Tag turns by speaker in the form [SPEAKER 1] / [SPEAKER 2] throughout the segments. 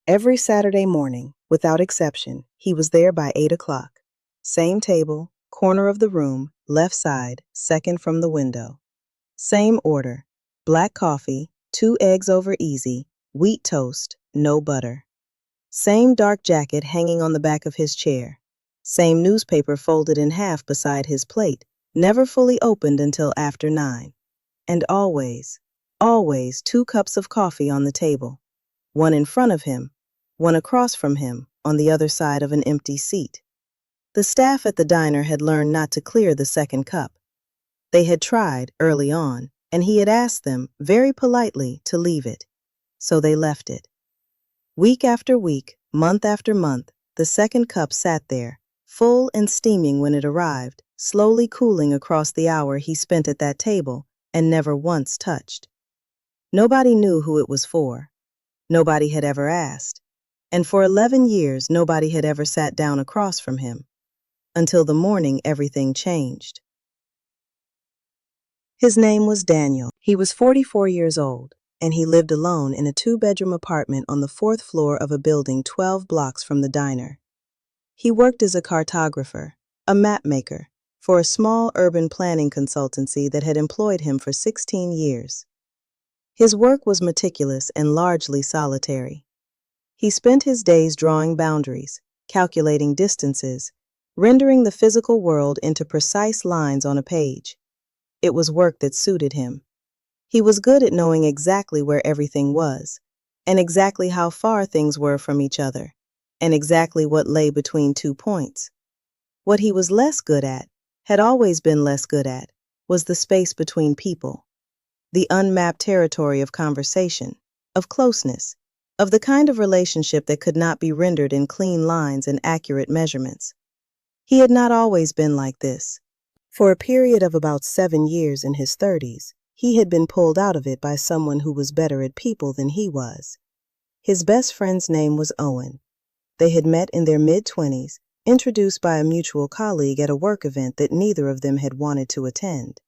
[SPEAKER 1] Every Saturday morning, without exception, he was there by 8 o'clock. Same table, corner of the room, left side, second from the window. Same order: black coffee, 2 eggs over easy, wheat toast, no butter. Same dark jacket hanging on the back of his chair. Same newspaper folded in half beside his plate, never fully opened until after 9. And always 2 cups of coffee on the table. One in front of him, one across from him, on the other side of an empty seat. The staff at the diner had learned not to clear the second cup. They had tried early on, and he had asked them, very politely, to leave it. So they left it. Week after week, month after month, the second cup sat there, full and steaming when it arrived, slowly cooling across the hour he spent at that table and never once touched. Nobody knew who it was for. Nobody had ever asked. And for 11 years, nobody had ever sat down across from him. Until the morning everything changed. His name was Daniel. He was 44 years old, and he lived alone in a 2-bedroom apartment on the 4th floor of a building 12 blocks from the diner. He worked as a cartographer, a map maker, for a small urban planning consultancy that had employed him for 16 years. His work was meticulous and largely solitary. He spent his days drawing boundaries, calculating distances, rendering the physical world into precise lines on a page. It was work that suited him. He was good at knowing exactly where everything was, and exactly how far things were from each other, and exactly what lay between 2 points. What he was less good at, had always been less good at, was the space between people, the unmapped territory of conversation, of closeness, of the kind of relationship that could not be rendered in clean lines and accurate measurements. He had not always been like this. For a period of about 7 years in his 30s, he had been pulled out of it by someone who was better at people than he was. His best friend's name was Owen. They had met in their mid-20s, introduced by a mutual colleague at a work event that neither of them had wanted to attend.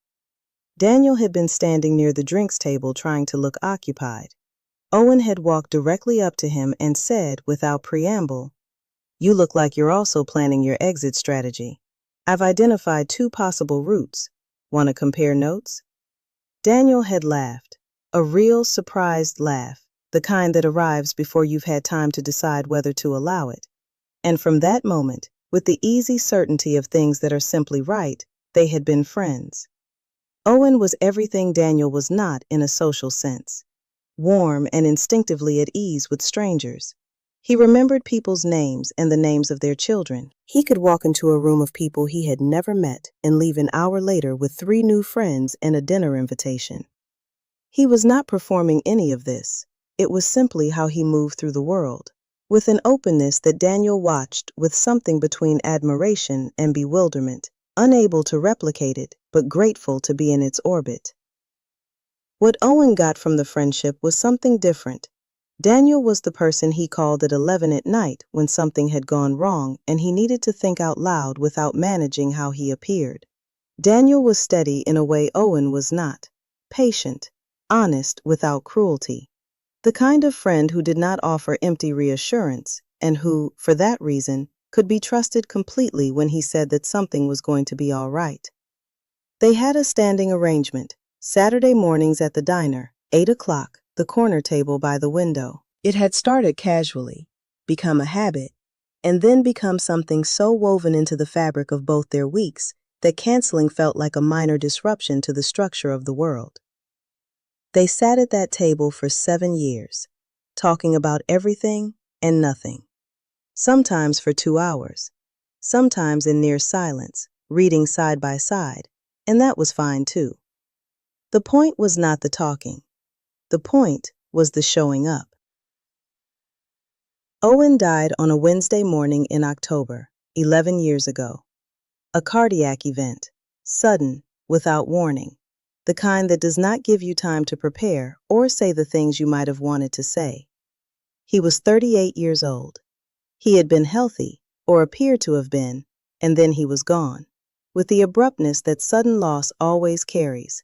[SPEAKER 1] Daniel had been standing near the drinks table trying to look occupied. Owen had walked directly up to him and said, without preamble, "You look like you're also planning your exit strategy. I've identified 2 possible routes. Want to compare notes?" Daniel had laughed, a real surprised laugh, the kind that arrives before you've had time to decide whether to allow it. And from that moment, with the easy certainty of things that are simply right, they had been friends. Owen was everything Daniel was not in a social sense. Warm and instinctively at ease with strangers. He remembered people's names and the names of their children. He could walk into a room of people he had never met and leave an hour later with 3 new friends and a dinner invitation. He was not performing any of this. It was simply how he moved through the world, with an openness that Daniel watched with something between admiration and bewilderment, unable to replicate it, but grateful to be in its orbit. What Owen got from the friendship was something different. Daniel was the person he called at 11 at night when something had gone wrong and he needed to think out loud without managing how he appeared. Daniel was steady in a way Owen was not. Patient, honest without cruelty. The kind of friend who did not offer empty reassurance and who, for that reason, could be trusted completely when he said that something was going to be all right. They had a standing arrangement, Saturday mornings at the diner, 8 o'clock, the corner table by the window. It had started casually, become a habit, and then become something so woven into the fabric of both their weeks that canceling felt like a minor disruption to the structure of the world. They sat at that table for 7 years, talking about everything and nothing. Sometimes for 2 hours, sometimes in near silence, reading side by side, and that was fine too. The point was not the talking. The point was the showing up. Owen died on a Wednesday morning in October, 11 years ago. A cardiac event, sudden, without warning, the kind that does not give you time to prepare or say the things you might have wanted to say. He was 38 years old. He had been healthy, or appeared to have been, and then he was gone, with the abruptness that sudden loss always carries,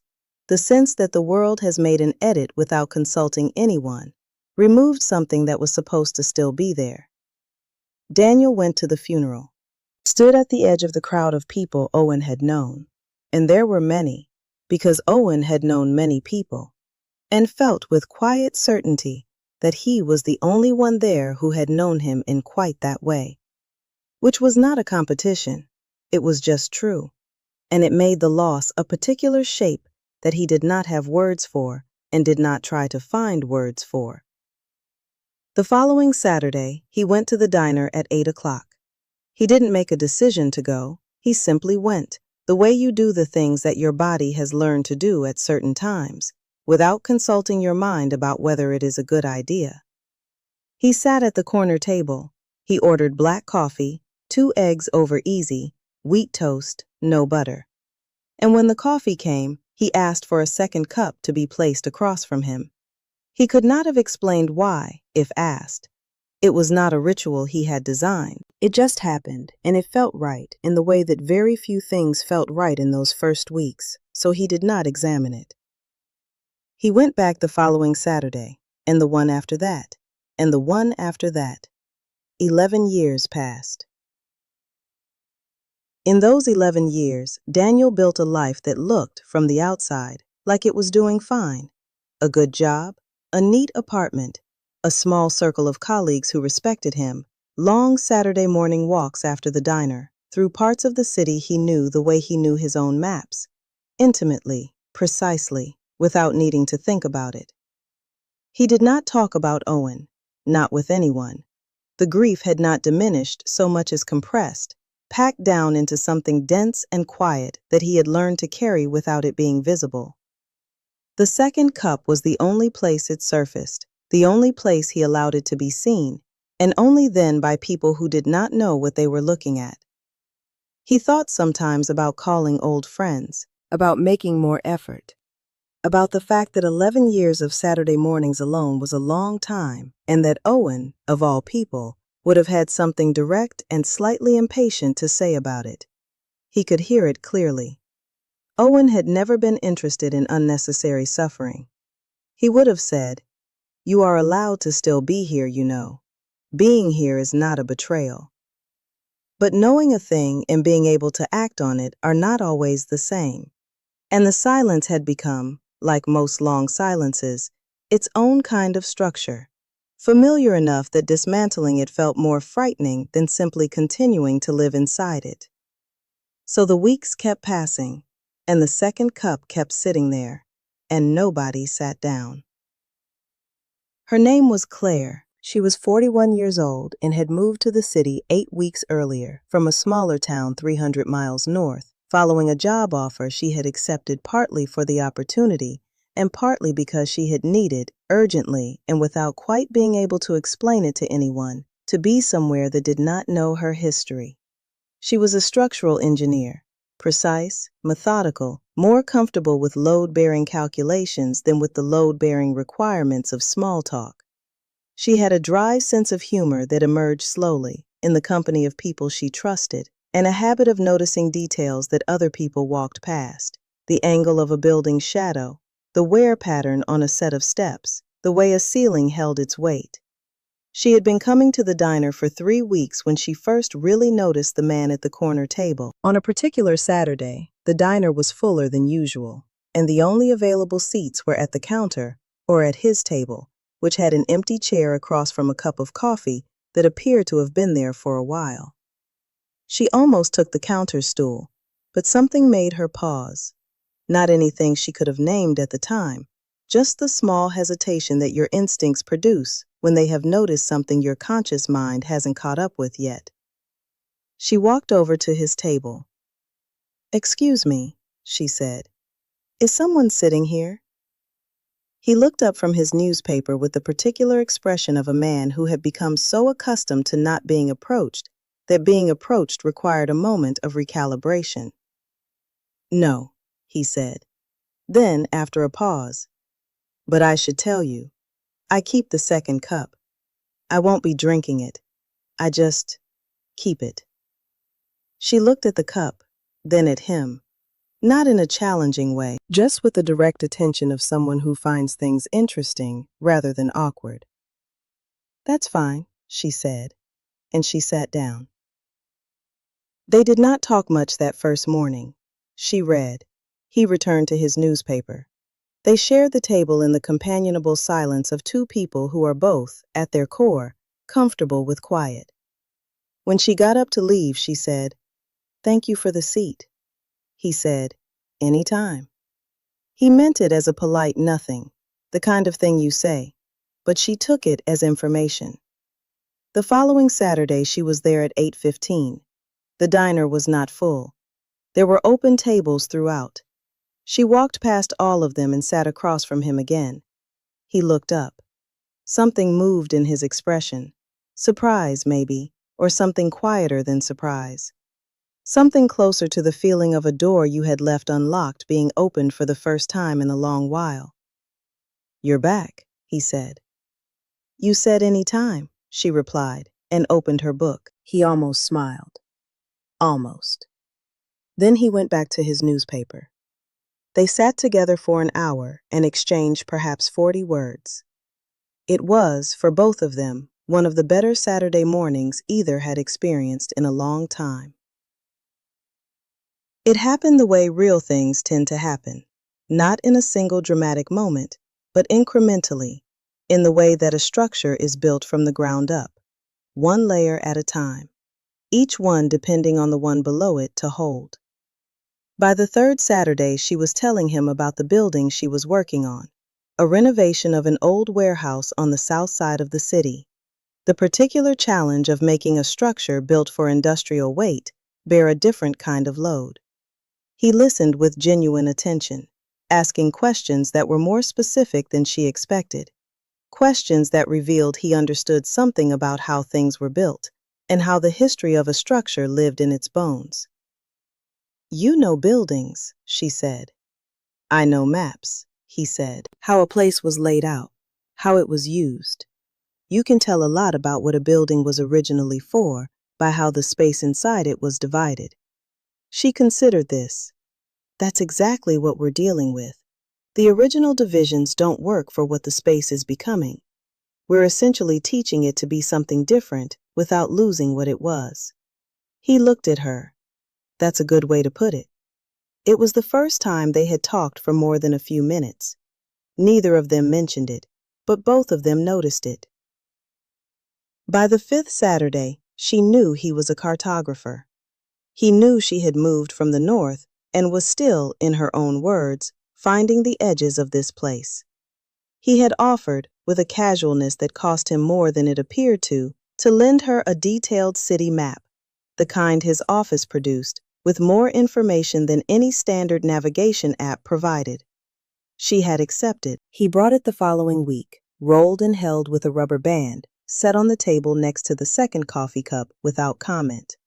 [SPEAKER 1] the sense that the world has made an edit without consulting anyone, removed something that was supposed to still be there. Daniel went to the funeral, stood at the edge of the crowd of people Owen had known, and there were many, because Owen had known many people, and felt with quiet certainty that he was the only one there who had known him in quite that way. Which was not a competition, it was just true, and it made the loss a particular shape that he did not have words for and did not try to find words for. The following Saturday, he went to the diner at 8 o'clock. He didn't make a decision to go, he simply went, the way you do the things that your body has learned to do at certain times, without consulting your mind about whether it is a good idea. He sat at the corner table. He ordered black coffee, 2 eggs over easy, wheat toast, no butter. And when the coffee came, he asked for a second cup to be placed across from him. He could not have explained why, if asked. It was not a ritual he had designed. It just happened, and it felt right in the way that very few things felt right in those first weeks, so he did not examine it. He went back the following Saturday, and the one after that, and the one after that. 11 years passed. In those 11 years, Daniel built a life that looked, from the outside, like it was doing fine. A good job, a neat apartment, a small circle of colleagues who respected him, long Saturday morning walks after the diner, through parts of the city he knew the way he knew his own maps, intimately, precisely, without needing to think about it. He did not talk about Owen, not with anyone. The grief had not diminished so much as compressed, packed down into something dense and quiet that he had learned to carry without it being visible. The second cup was the only place it surfaced, the only place he allowed it to be seen, and only then by people who did not know what they were looking at. He thought sometimes about calling old friends, about making more effort, about the fact that 11 years of Saturday mornings alone was a long time, and that Owen, of all people, would have had something direct and slightly impatient to say about it. He could hear it clearly. Owen had never been interested in unnecessary suffering. He would have said, "You are allowed to still be here, you know. Being here is not a betrayal." But knowing a thing and being able to act on it are not always the same. And the silence had become, like most long silences, its own kind of structure, familiar enough that dismantling it felt more frightening than simply continuing to live inside it. So the weeks kept passing, and the second cup kept sitting there, and nobody sat down. Her name was Claire. She was 41 years old and had moved to the city 8 weeks earlier from a smaller town 300 miles north, following a job offer she had accepted partly for the opportunity and partly because she had needed, urgently and without quite being able to explain it to anyone, to be somewhere that did not know her history. She was a structural engineer, precise, methodical, more comfortable with load-bearing calculations than with the load-bearing requirements of small talk. She had a dry sense of humor that emerged slowly in the company of people she trusted, and a habit of noticing details that other people walked past: the angle of a building's shadow, the wear pattern on a set of steps, the way a ceiling held its weight. She had been coming to the diner for 3 weeks when she first really noticed the man at the corner table. On a particular Saturday, the diner was fuller than usual, and the only available seats were at the counter or at his table, which had an empty chair across from a cup of coffee that appeared to have been there for a while. She almost took the counter stool, but something made her pause. Not anything she could have named at the time, just the small hesitation that your instincts produce when they have noticed something your conscious mind hasn't caught up with yet. She walked over to his table. "Excuse me," she said. "Is someone sitting here?" He looked up from his newspaper with the particular expression of a man who had become so accustomed to not being approached that being approached required a moment of recalibration. "No," he said. Then, after a pause, "But I should tell you, I keep the second cup. I won't be drinking it. I just keep it." She looked at the cup, then at him, not in a challenging way, just with the direct attention of someone who finds things interesting rather than awkward. "That's fine," she said, and she sat down. They did not talk much that first morning. She read. He returned to his newspaper. They shared the table in the companionable silence of two people who are both, at their core, comfortable with quiet. When she got up to leave, she said, "Thank you for the seat." He said, "Any time." He meant it as a polite nothing, the kind of thing you say, but she took it as information. The following Saturday, she was there at 8:15. The diner was not full. There were open tables throughout. She walked past all of them and sat across from him again. He looked up. Something moved in his expression. Surprise, maybe, or something quieter than surprise. Something closer to the feeling of a door you had left unlocked being opened for the first time in a long while. "You're back," he said. "You said any time," she replied, and opened her book. He almost smiled. Almost. Then he went back to his newspaper. They sat together for an hour and exchanged perhaps 40 words. It was, for both of them, one of the better Saturday mornings either had experienced in a long time. It happened the way real things tend to happen, not in a single dramatic moment, but incrementally, in the way that a structure is built from the ground up, one layer at a time, each one depending on the one below it to hold. By the third Saturday, she was telling him about the building she was working on, a renovation of an old warehouse on the south side of the city. The particular challenge of making a structure built for industrial weight bear a different kind of load. He listened with genuine attention, asking questions that were more specific than she expected, questions that revealed he understood something about how things were built and how the history of a structure lived in its bones. "You know buildings," she said. "I know maps," he said. "How a place was laid out, how it was used. You can tell a lot about what a building was originally for by how the space inside it was divided." She considered this. That's exactly what we're dealing with. The original divisions don't work for what the space is becoming. We're essentially teaching it to be something different without losing what it was. He looked at her. That's a good way to put it. It was the first time they had talked for more than a few minutes. Neither of them mentioned it, but both of them noticed it. By the fifth Saturday, she knew he was a cartographer. He knew she had moved from the north and was still, in her own words, finding the edges of this place. He had offered, with a casualness that cost him more than it appeared to lend her a detailed city map, the kind his office produced, with more information than any standard navigation app provided. She had accepted. He brought it the following week, rolled and held with a rubber band, set on the table next to the second coffee cup without comment.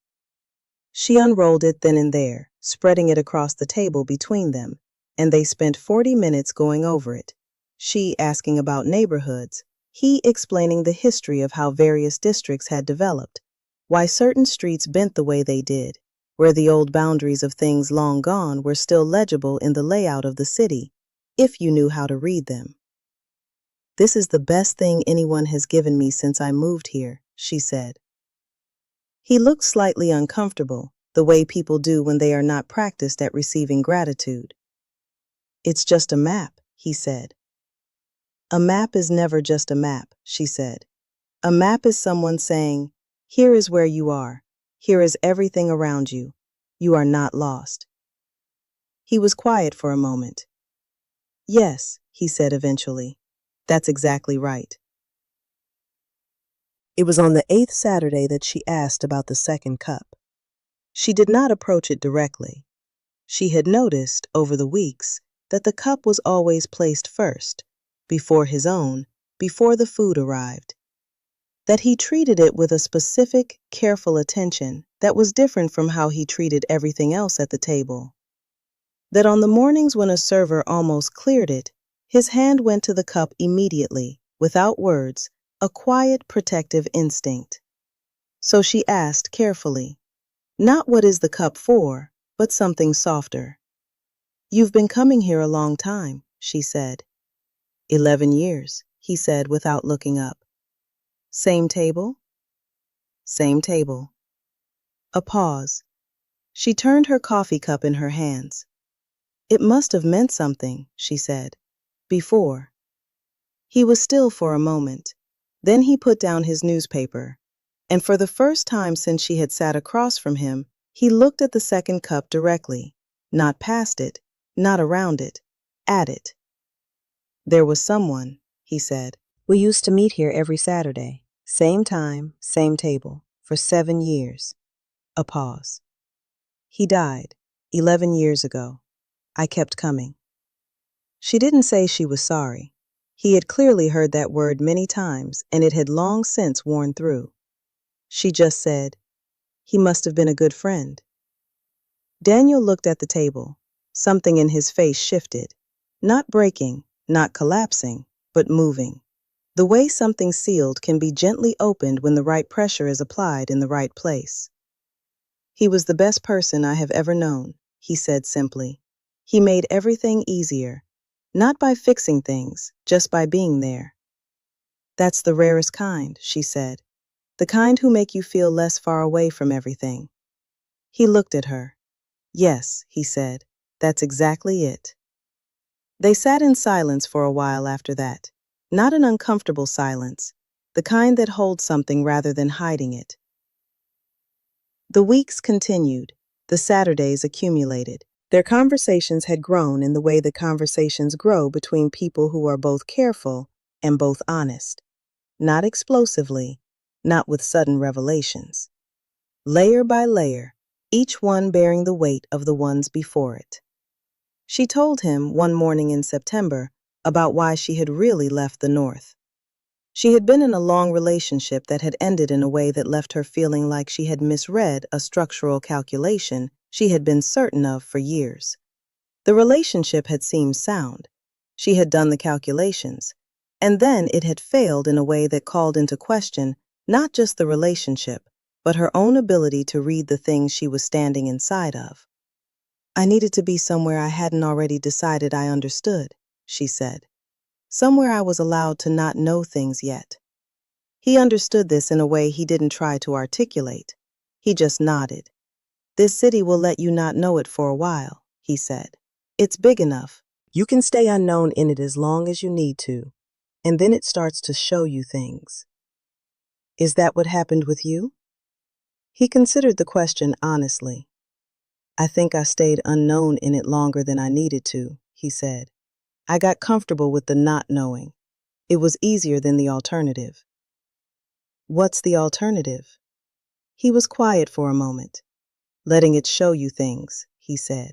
[SPEAKER 1] She unrolled it then and there, spreading it across the table between them, and they spent 40 minutes going over it, she asking about neighborhoods, he explaining the history of how various districts had developed, why certain streets bent the way they did, where the old boundaries of things long gone were still legible in the layout of the city, if you knew how to read them. "This is the best thing anyone has given me since I moved here," she said. He looked slightly uncomfortable, the way people do when they are not practiced at receiving gratitude. "It's just a map," he said. "A map is never just a map," she said. "A map is someone saying, here is where you are. Here is everything around you. You are not lost." He was quiet for a moment. "Yes," he said eventually. "That's exactly right." It was on the 8th Saturday that she asked about the second cup. She did not approach it directly. She had noticed, over the weeks, that the cup was always placed first, before his own, before the food arrived. That he treated it with a specific, careful attention that was different from how he treated everything else at the table. That on the mornings when a server almost cleared it, his hand went to the cup immediately, without words, a quiet, protective instinct. So she asked carefully, not what is the cup for, but something softer. "You've been coming here a long time," she said. 11 years, he said without looking up. Same table? Same table. A pause. She turned her coffee cup in her hands. It must have meant something, she said. Before. He was still for a moment. Then he put down his newspaper. And for the first time since she had sat across from him, he looked at the second cup directly. Not past it, not around it, at it. There was someone, he said. We used to meet here every Saturday. Same time, same table. For 7 years. A pause. He died 11 years ago. I kept coming. She didn't say she was sorry. He had clearly heard that word many times, and it had long since worn through. She just said, he must have been a good friend. Daniel looked at the table. Something in his face shifted. Not breaking, not collapsing, but moving. The way something sealed can be gently opened when the right pressure is applied in the right place. He was the best person I have ever known, he said simply. He made everything easier. Not by fixing things, just by being there. That's the rarest kind, she said. The kind who make you feel less far away from everything. He looked at her. Yes, he said, that's exactly it. They sat in silence for a while after that. Not an uncomfortable silence, the kind that holds something rather than hiding it. The weeks continued, the Saturdays accumulated. Their conversations had grown in the way that conversations grow between people who are both careful and both honest. Not explosively, not with sudden revelations. Layer by layer, each one bearing the weight of the ones before it. She told him one morning in September about why she had really left the North. She had been in a long relationship that had ended in a way that left her feeling like she had misread a structural calculation she had been certain of for years. The relationship had seemed sound. She had done the calculations, and then it had failed in a way that called into question not just the relationship, but her own ability to read the things she was standing inside of. I needed to be somewhere I hadn't already decided I understood, she said. Somewhere I was allowed to not know things yet. He understood this in a way he didn't try to articulate. He just nodded. This city will let you not know it for a while, he said. It's big enough. You can stay unknown in it as long as you need to, and then it starts to show you things. Is that what happened with you? He considered the question honestly. I think I stayed unknown in it longer than I needed to, he said. I got comfortable with the not knowing. It was easier than the alternative. What's the alternative? He was quiet for a moment. Letting it show you things, he said.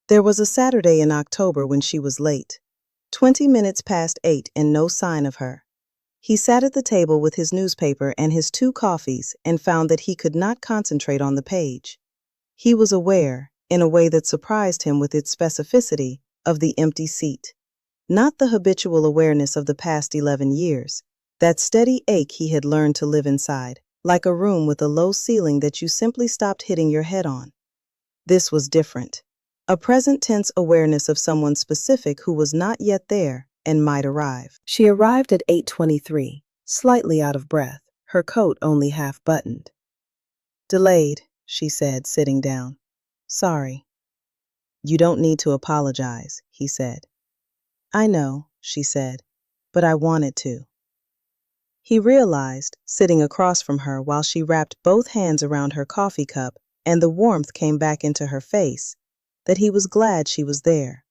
[SPEAKER 1] There was a Saturday in October when she was late. 20 minutes past 8 and no sign of her. He sat at the table with his newspaper and his 2 coffees and found that he could not concentrate on the page. He was aware, in a way that surprised him with its specificity, of the empty seat. Not the habitual awareness of the past 11 years, that steady ache he had learned to live inside, like a room with a low ceiling that you simply stopped hitting your head on. This was different. A present tense awareness of someone specific who was not yet there and might arrive. She arrived at 8:23, slightly out of breath, her coat only half buttoned. Delayed, she said, sitting down. Sorry. You don't need to apologize, he said. I know, she said, but I wanted to. He realized, sitting across from her while she wrapped both hands around her coffee cup and the warmth came back into her face, that he was glad she was there.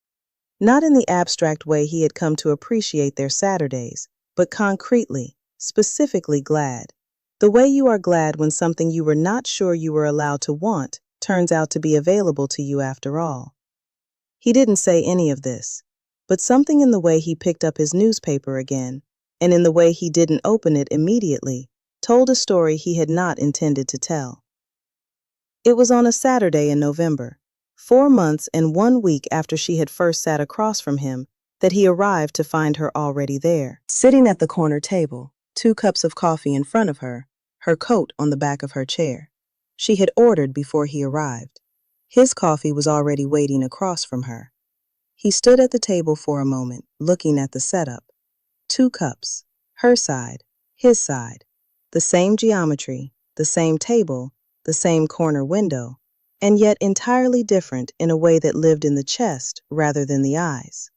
[SPEAKER 1] Not in the abstract way he had come to appreciate their Saturdays, but concretely, specifically glad. The way you are glad when something you were not sure you were allowed to want turns out to be available to you after all. He didn't say any of this, but something in the way he picked up his newspaper again, and in the way he didn't open it immediately, told a story he had not intended to tell. It was on a Saturday in November, 4 months and 1 week after she had first sat across from him, that he arrived to find her already there. Sitting at the corner table, 2 cups of coffee in front of her coat on the back of her chair. She had ordered before he arrived. His coffee was already waiting across from her. He stood at the table for a moment, looking at the setup. 2 cups, Her side, his side, the same geometry, the same table, the same corner window, and yet entirely different in a way that lived in the chest rather than the eyes.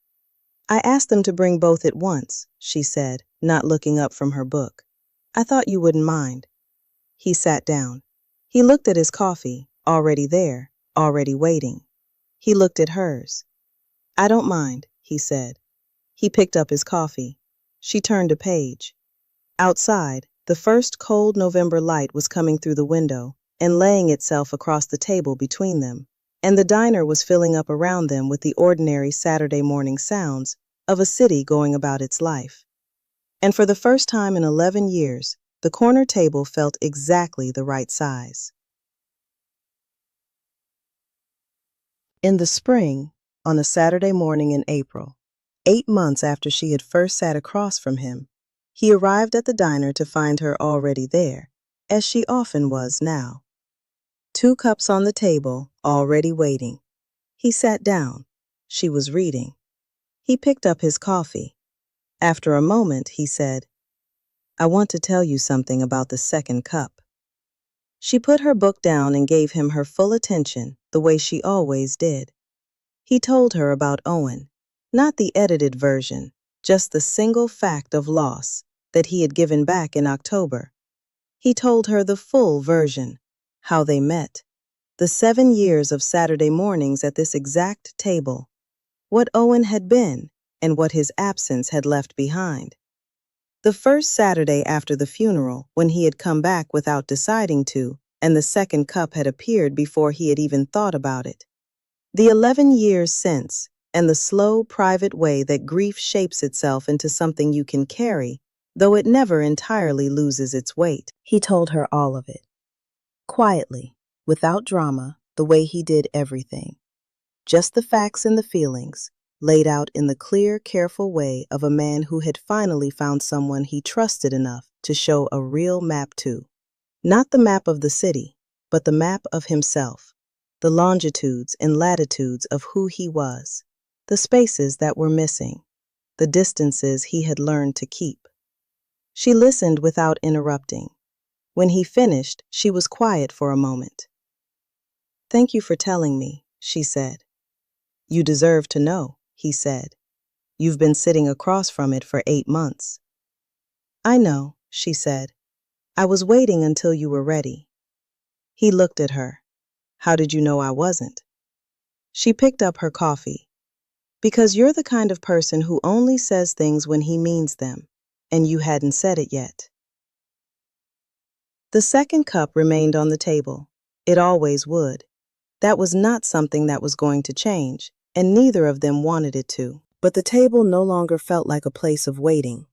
[SPEAKER 1] I asked them to bring both at once, she said, not looking up from her book. I thought you wouldn't mind. He sat down. He looked at his coffee, already there, already waiting. He looked at hers. I don't mind, he said. He picked up his coffee. She turned a page. Outside, the first cold November light was coming through the window and laying itself across the table between them, and the diner was filling up around them with the ordinary Saturday morning sounds of a city going about its life. And for the first time in 11 years, the corner table felt exactly the right size. In the spring, on a Saturday morning in April, 8 months after she had first sat across from him, he arrived at the diner to find her already there, as she often was now. 2 cups on the table, already waiting. He sat down. She was reading. He picked up his coffee. After a moment, he said, I want to tell you something about the second cup. She put her book down and gave him her full attention, the way she always did. He told her about Owen, not the edited version, just the single fact of loss that he had given back in October. He told her the full version, how they met, the 7 years of Saturday mornings at this exact table, what Owen had been and what his absence had left behind. The first Saturday after the funeral, when he had come back without deciding to, and the second cup had appeared before he had even thought about it. The 11 years since, and the slow, private way that grief shapes itself into something you can carry, though it never entirely loses its weight. He told her all of it. Quietly, without drama, the way he did everything. Just the facts and the feelings, laid out in the clear, careful way of a man who had finally found someone he trusted enough to show a real map to. Not the map of the city, but the map of himself, the longitudes and latitudes of who he was, the spaces that were missing, the distances he had learned to keep. She listened without interrupting. When he finished, she was quiet for a moment. Thank you for telling me, she said. You deserve to know, he said. You've been sitting across from it for 8 months. I know, she said. I was waiting until you were ready. He looked at her. How did you know I wasn't? She picked up her coffee. Because you're the kind of person who only says things when he means them, and you hadn't said it yet. The second cup remained on the table. It always would. That was not something that was going to change, and neither of them wanted it to. But the table no longer felt like a place of waiting.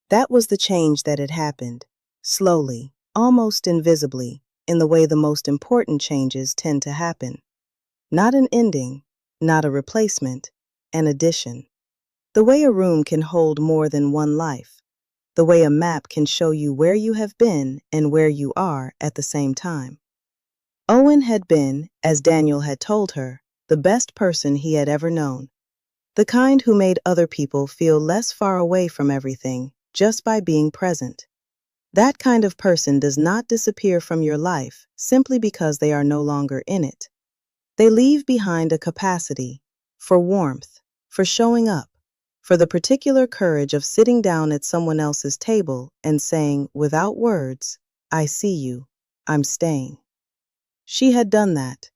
[SPEAKER 1] That was the change that had happened, slowly, almost invisibly, in the way the most important changes tend to happen. Not an ending, not a replacement, an addition. The way a room can hold more than one life. The way a map can show you where you have been and where you are at the same time. Owen had been, as Daniel had told her, the best person he had ever known. The kind who made other people feel less far away from everything just by being present. That kind of person does not disappear from your life simply because they are no longer in it. They leave behind a capacity for warmth, for showing up, for the particular courage of sitting down at someone else's table and saying, without words, I see you, I'm staying. She had done that.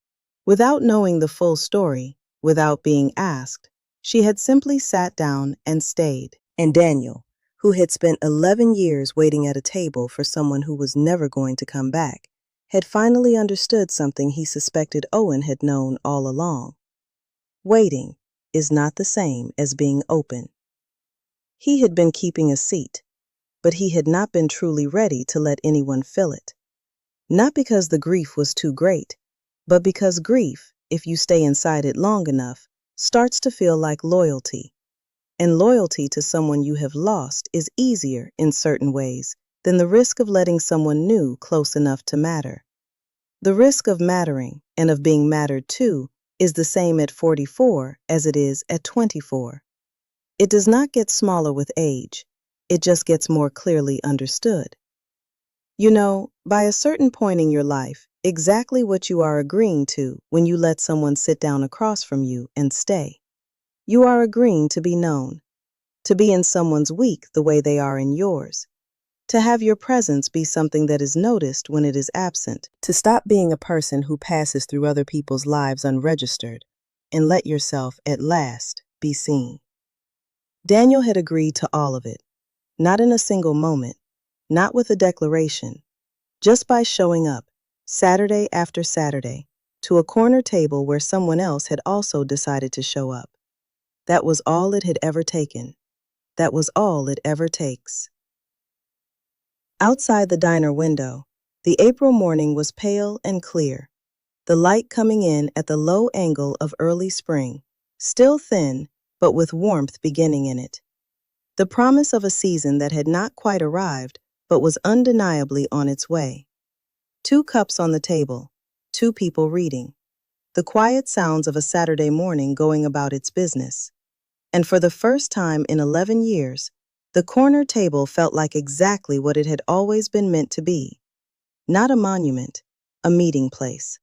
[SPEAKER 1] Without knowing the full story, without being asked, she had simply sat down and stayed. And Daniel, who had spent 11 years waiting at a table for someone who was never going to come back, had finally understood something he suspected Owen had known all along. Waiting is not the same as being open. He had been keeping a seat, but he had not been truly ready to let anyone fill it. Not because the grief was too great, but because grief, if you stay inside it long enough, starts to feel like loyalty. And loyalty to someone you have lost is easier in certain ways than the risk of letting someone new close enough to matter. The risk of mattering and of being mattered to is the same at 44 as it is at 24. It does not get smaller with age. It just gets more clearly understood. You know, by a certain point in your life, exactly what you are agreeing to when you let someone sit down across from you and stay. You are agreeing to be known, to be in someone's week the way they are in yours, to have your presence be something that is noticed when it is absent, to stop being a person who passes through other people's lives unregistered, and let yourself, at last, be seen. Daniel had agreed to all of it, not in a single moment, not with a declaration, just by showing up, Saturday after Saturday, to a corner table where someone else had also decided to show up. That was all it had ever taken. That was all it ever takes. Outside the diner window, the April morning was pale and clear, the light coming in at the low angle of early spring, still thin, but with warmth beginning in it. The promise of a season that had not quite arrived, but was undeniably on its way. 2 cups on the table, 2 people reading. The quiet sounds of a Saturday morning going about its business. And for the first time in 11 years, the corner table felt like exactly what it had always been meant to be. Not a monument, a meeting place.